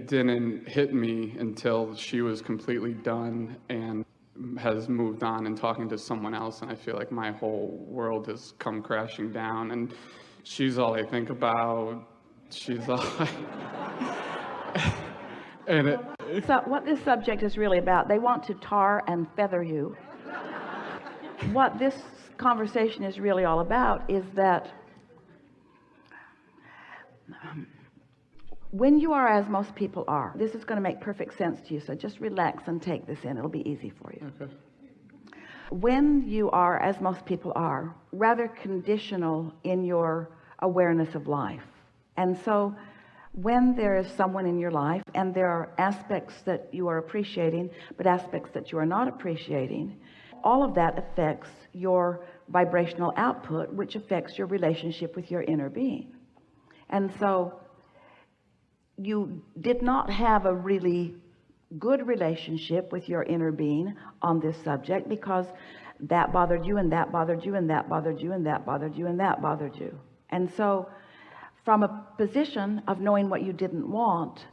it didn't hit me until she was completely done and has moved on and talking to someone else, and I feel like my whole world has come crashing down, and she's all I think about. She's all and it, So what this subject is really about, they want to tar and feather you. What this conversation is really all about is that when you are as most people are, this is going to make perfect sense to you, so just relax and take this in. It'll be easy for you. okay. When you are as most people are, rather conditional in your awareness of life, and so when there is someone in your life and there are aspects that you are appreciating but aspects that you are not appreciating, all of that affects your vibrational output, which affects your relationship with your inner being. And so you did not have a really good relationship with your inner being on this subject because that bothered you and that bothered you and that bothered you and that bothered you and that bothered you. And so from a position of knowing what you didn't want,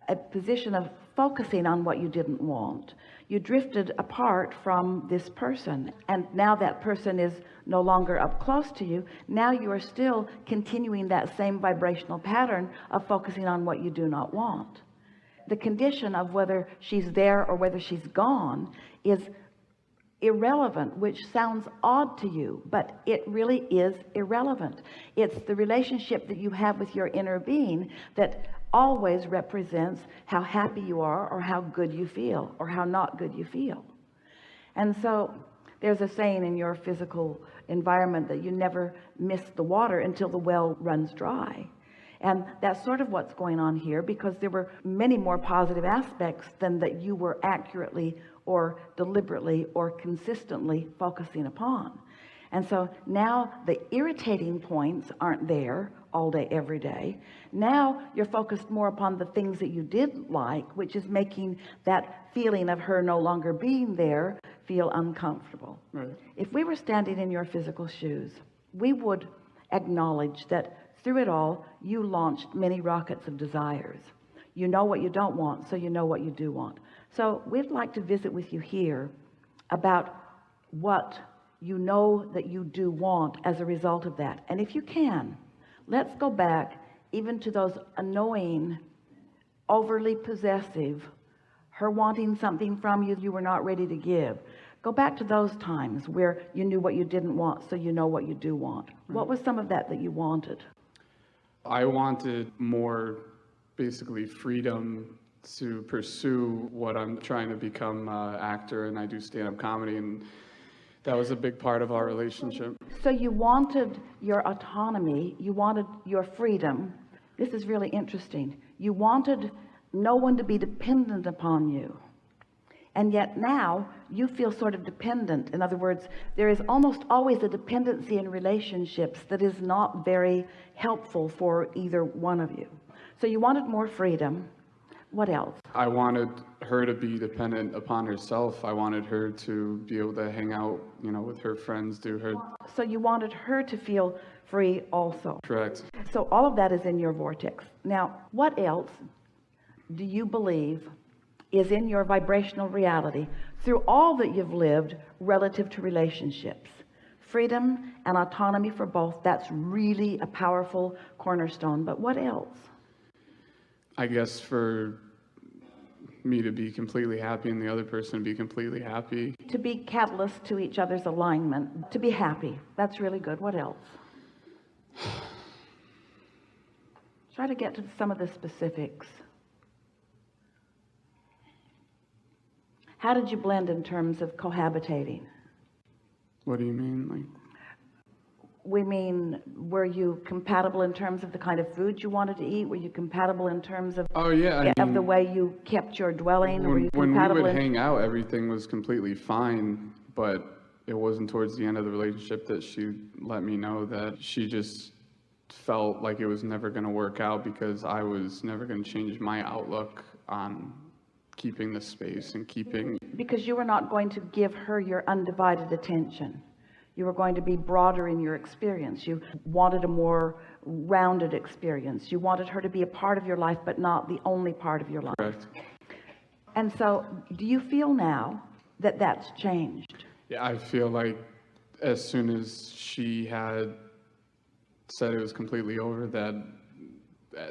a position of focusing on what you didn't want, you drifted apart from this person, and now that person is no longer up close to you. Now you are still continuing that same vibrational pattern of focusing on what you do not want. The condition of whether she's there or whether she's gone is irrelevant, which sounds odd to you, but it really is irrelevant. It's the relationship that you have with your inner being that always represents how happy you are or how good you feel or how not good you feel. And so there's a saying in your physical environment that you never miss the water until the well runs dry. And that's sort of what's going on here, because there were many more positive aspects than that you were accurately or deliberately or consistently focusing upon. And so now the irritating points aren't there all day, every day. Now you're focused more upon the things that you did like, which is making that feeling of her no longer being there feel uncomfortable. Right. If we were standing in your physical shoes, we would acknowledge that through it all, you launched many rockets of desires. You know what you don't want, so you know what you do want. So we'd like to visit with you here about what you know that you do want as a result of that. And if you can, let's go back even to those annoying, overly possessive, her wanting something from you you were not ready to give. Go back to those times where you knew what you didn't want, so you know what you do want. What was some of that you wanted? I wanted more, basically, freedom to pursue what I'm trying to become an actor, and I do stand-up comedy, and that was a big part of our relationship. So you wanted your autonomy, you wanted your freedom. This is really interesting. You wanted no one to be dependent upon you, and yet now you feel sort of dependent. In other words, there is almost always a dependency in relationships that is not very helpful for either one of you. So you wanted more freedom. What else? I wanted her to be dependent upon herself. I wanted her to be able to hang out, with her friends, do her... So you wanted her to feel free also. Correct. So all of that is in your vortex. Now, what else do you believe is in your vibrational reality through all that you've lived relative to relationships? Freedom and autonomy for both, that's really a powerful cornerstone. But what else? I guess for me to be completely happy and the other person to be completely happy. To be catalysts to each other's alignment, to be happy. That's really good. What else? Try to get to some of the specifics. How did you blend in terms of cohabitating? What do you mean? We mean, were you compatible in terms of the kind of food you wanted to eat? Were you compatible in terms of the way you kept your dwelling? When we would hang out, everything was completely fine, but it wasn't towards the end of the relationship that she let me know that she just felt like it was never going to work out because I was never going to change my outlook on keeping the space and keeping... Because you were not going to give her your undivided attention. You were going to be broader in your experience. You wanted a more rounded experience. You wanted her to be a part of your life, but not the only part of your life. Correct. And so, do you feel now that that's changed? Yeah, I feel like as soon as she had said it was completely over, that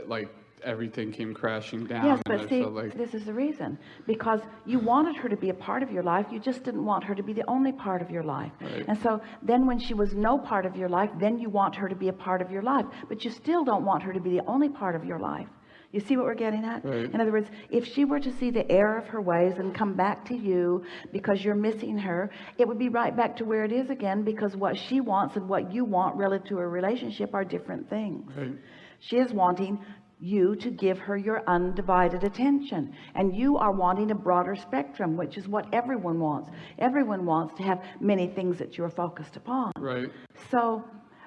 like everything came crashing down. Yes, and but I see, felt like, this is the reason. Because you wanted her to be a part of your life, you just didn't want her to be the only part of your life. Right. And so then when she was no part of your life, then you want her to be a part of your life. But you still don't want her to be the only part of your life. You see what we're getting at? Right. In other words, if she were to see the error of her ways and come back to you because you're missing her, it would be right back to where it is again, because what she wants and what you want relative to a relationship are different things. right, She is wanting you to give her your undivided attention, and you are wanting a broader spectrum, which is what everyone wants. Everyone wants to have many things that you're focused upon. right, So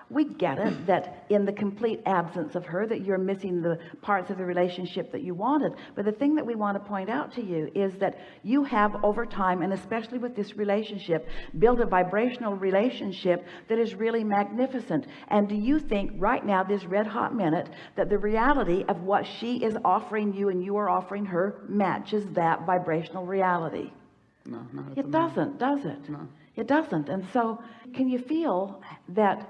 we get it that in the complete absence of her, that you're missing the parts of the relationship that you wanted. But the thing that we want to point out to you is that you have over time, and especially with this relationship, built a vibrational relationship that is really magnificent. And do you think right now, this red hot minute, that the reality of what she is offering you and you are offering her matches that vibrational reality? no, not at It the moment. doesn't, does it? No. It doesn't. And so can you feel that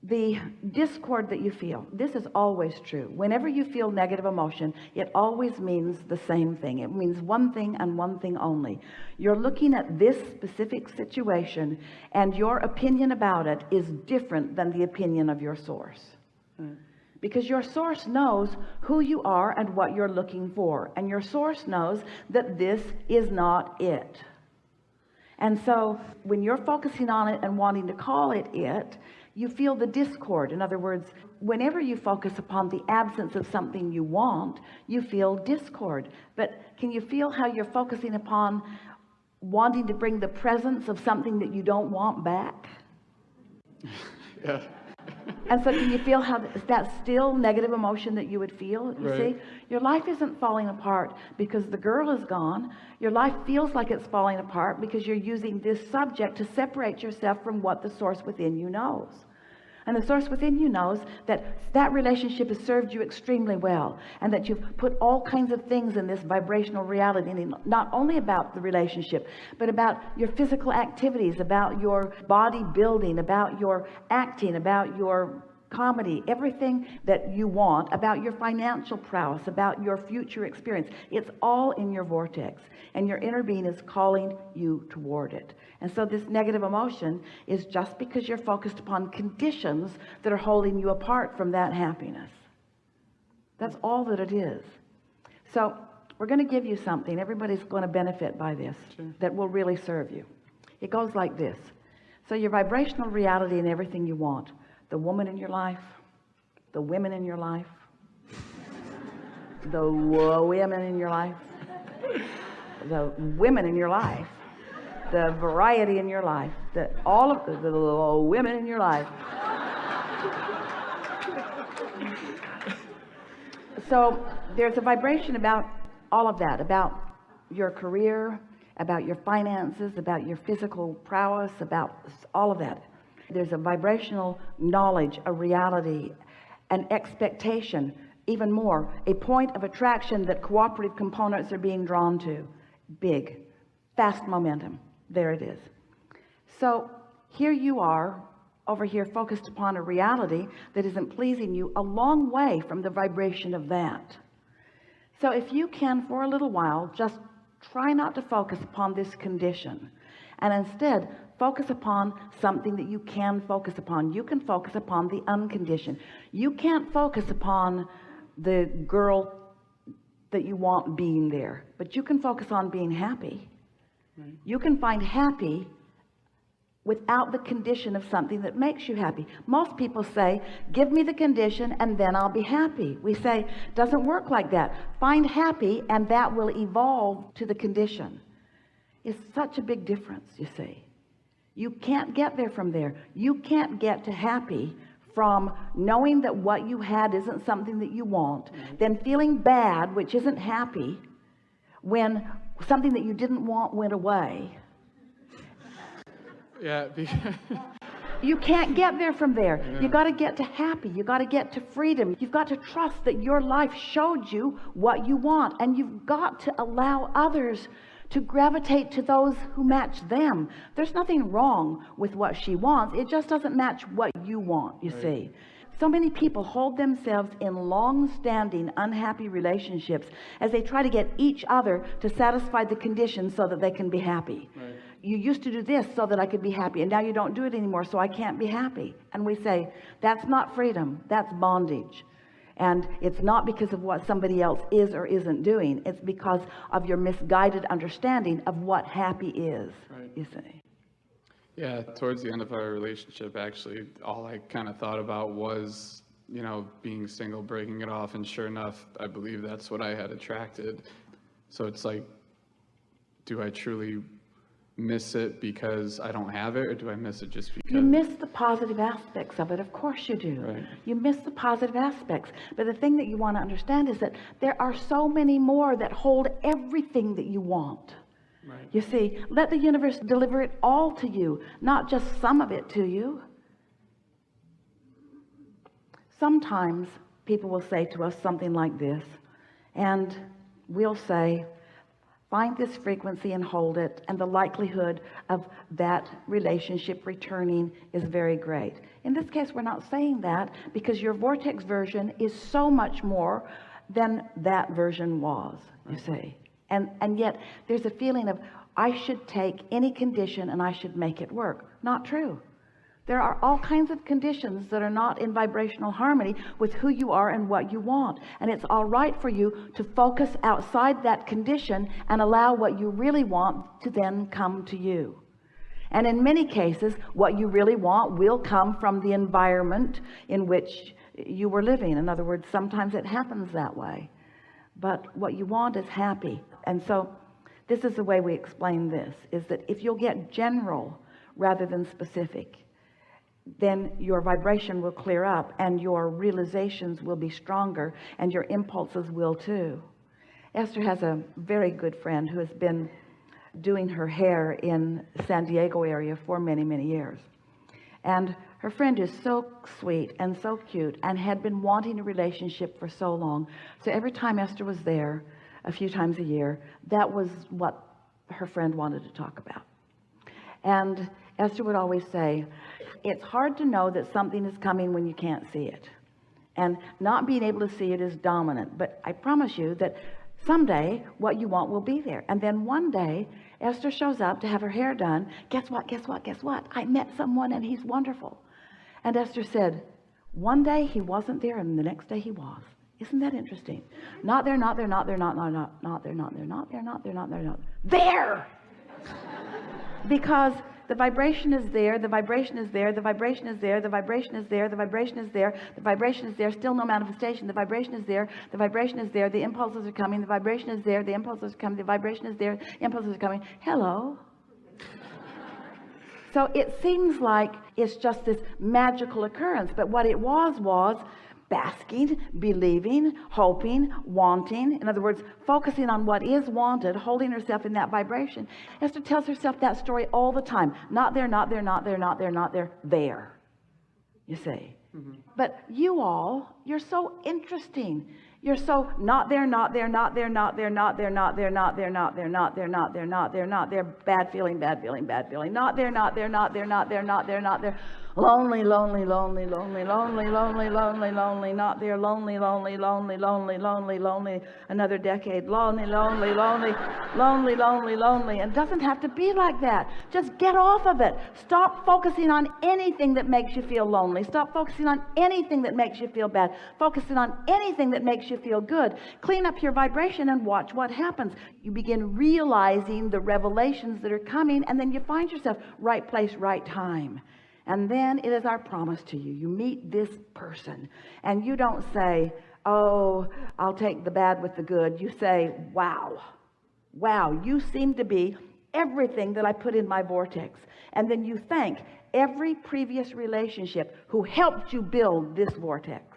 the discord that you feel, this is always true. Whenever you feel negative emotion, it always means the same thing. It means one thing and one thing only. You're looking at this specific situation, and your opinion about it is different than the opinion of your source. Because your source knows who you are and what you're looking for, and your source knows that this is not it. And so when you're focusing on it and wanting to call it it, you feel the discord. In other words, whenever you focus upon the absence of something you want, you feel discord. But can you feel how you're focusing upon wanting to bring the presence of something that you don't want back? Yeah. And so can you feel how that's still negative emotion that you would feel? You Right. see, your life isn't falling apart because the girl is gone. Your life feels like it's falling apart because you're using this subject to separate yourself from what the source within you knows. And the source within you knows that that relationship has served you extremely well, and that you've put all kinds of things in this vibrational reality, not only about the relationship, but about your physical activities, about your body building, about your acting, about your comedy, everything that you want, about your financial prowess, about your future experience. It's all in your vortex, and your inner being is calling you toward it. And so this negative emotion is just because you're focused upon conditions that are holding you apart from that happiness. That's all that it is. So we're going to give you something. Everybody's going to benefit by this. Sure. That will really serve you. It goes like this. So your vibrational reality and everything you want, the woman in your life, the women in your life, the women in your life, the women in your life, the variety in your life, all of the women in your life. So there's a vibration about all of that, about your career, about your finances, about your physical prowess, about all of that. There's a vibrational knowledge, a reality, an expectation, even more, a point of attraction that cooperative components are being drawn to. Big, fast momentum. There it is. So here you are over here focused upon a reality that isn't pleasing you, a long way from the vibration of that. So if you can, for a little while, just try not to focus upon this condition, and instead focus upon something that you can focus upon. You can focus upon the unconditioned. You can't focus upon the girl that you want being there, but you can focus on being happy. You can find happy without the condition of something that makes you happy. Most people say, give me the condition and then I'll be happy. We say, doesn't work like that. Find happy and that will evolve to the condition. It's such a big difference, you see. You can't get there from there. You can't get to happy from knowing that what you had isn't something that you want, then feeling bad, which isn't happy, when something that you didn't want went away. Yeah, because You can't get there from there. Yeah. You got to get to happy. You got to get to freedom. You've got to trust that your life showed you what you want, and you've got to allow others to gravitate to those who match them. There's nothing wrong with what she wants. It just doesn't match what you want, you see. So many people hold themselves in long-standing unhappy relationships as they try to get each other to satisfy the conditions so that they can be happy. Right. You used to do this so that I could be happy, and now you don't do it anymore, so I can't be happy. And we say, that's not freedom, that's bondage. And it's not because of what somebody else is or isn't doing. It's because of your misguided understanding of what happy is, Right. you see. Yeah, towards the end of our relationship, actually, all I kind of thought about was, being single, breaking it off, and sure enough, I believe that's what I had attracted. So it's like, do I truly miss it because I don't have it, or do I miss it just because? You miss the positive aspects of it. Of course you do. Right. You miss the positive aspects. But the thing that you want to understand is that there are so many more that hold everything that you want. Right. You see, let the universe deliver it all to you, not just some of it to you. Sometimes people will say to us something like this, and we'll say, find this frequency and hold it, and the likelihood of that relationship returning is very great. In this case, we're not saying that because your vortex version is so much more than that version was, you see. And yet there's a feeling of, I should take any condition and I should make it work. Not true. There are all kinds of conditions that are not in vibrational harmony with who you are and what you want. And it's all right for you to focus outside that condition and allow what you really want to then come to you. And in many cases, what you really want will come from the environment in which you were living. In other words, sometimes it happens that way. But what you want is happy. And so this is the way we explain this, is that if you'll get general rather than specific, then your vibration will clear up and your realizations will be stronger and your impulses will too. Esther has a very good friend who has been doing her hair in San Diego area for many, many years. And her friend is so sweet and so cute and had been wanting a relationship for so long. So every time Esther was there, a few times a year, that was what her friend wanted to talk about. And Esther would always say, it's hard to know that something is coming when you can't see it. And not being able to see it is dominant. But I promise you that someday what you want will be there. And then one day, Esther shows up to have her hair done. Guess what? Guess what? Guess what? I met someone and he's wonderful. And Esther said, one day he wasn't there and the next day he was. Isn't that interesting? Not there, not there, not there, not there, not there, not there, not there, not there, not there, not there. Because the vibration is there, the vibration is there, the vibration is there, the vibration is there, the vibration is there, the vibration is there, still no manifestation. The vibration is there, the vibration is there, the impulses are coming, the vibration is there, the impulses are coming, the vibration is there, the impulses are coming. Hello. So it seems like it's just this magical occurrence, but what it was basking, believing, hoping, wanting. In other words, focusing on what is wanted, holding herself in that vibration. Esther tells herself that story all the time. Not there, not there, not there, not there, not there, there. You see. Mm-hmm. But you all, you're so interesting. You're so not there, not there, not there, not there, not there, not there, not there, not there, not there, not there, not there, not there, bad feeling, bad feeling, bad feeling. Not there, not there, not there, not there, not there, not there. Lonely, lonely, lonely, lonely, lonely, lonely, lonely, lonely, not there, lonely, lonely, lonely, lonely, lonely, lonely, another decade, lonely, lonely, lonely, lonely, lonely, lonely. And it doesn't have to be like that. Just get off of it. Stop focusing on anything that makes you feel lonely. Stop focusing on anything that makes you feel bad. Focusing on anything that makes you feel good. Clean up your vibration and watch what happens. You begin realizing the revelations that are coming, and then you find yourself right place, right time. And then it is our promise to you. You meet this person and you don't say, oh, I'll take the bad with the good. You say, wow, you seem to be everything that I put in my vortex. And then you thank every previous relationship who helped you build this vortex.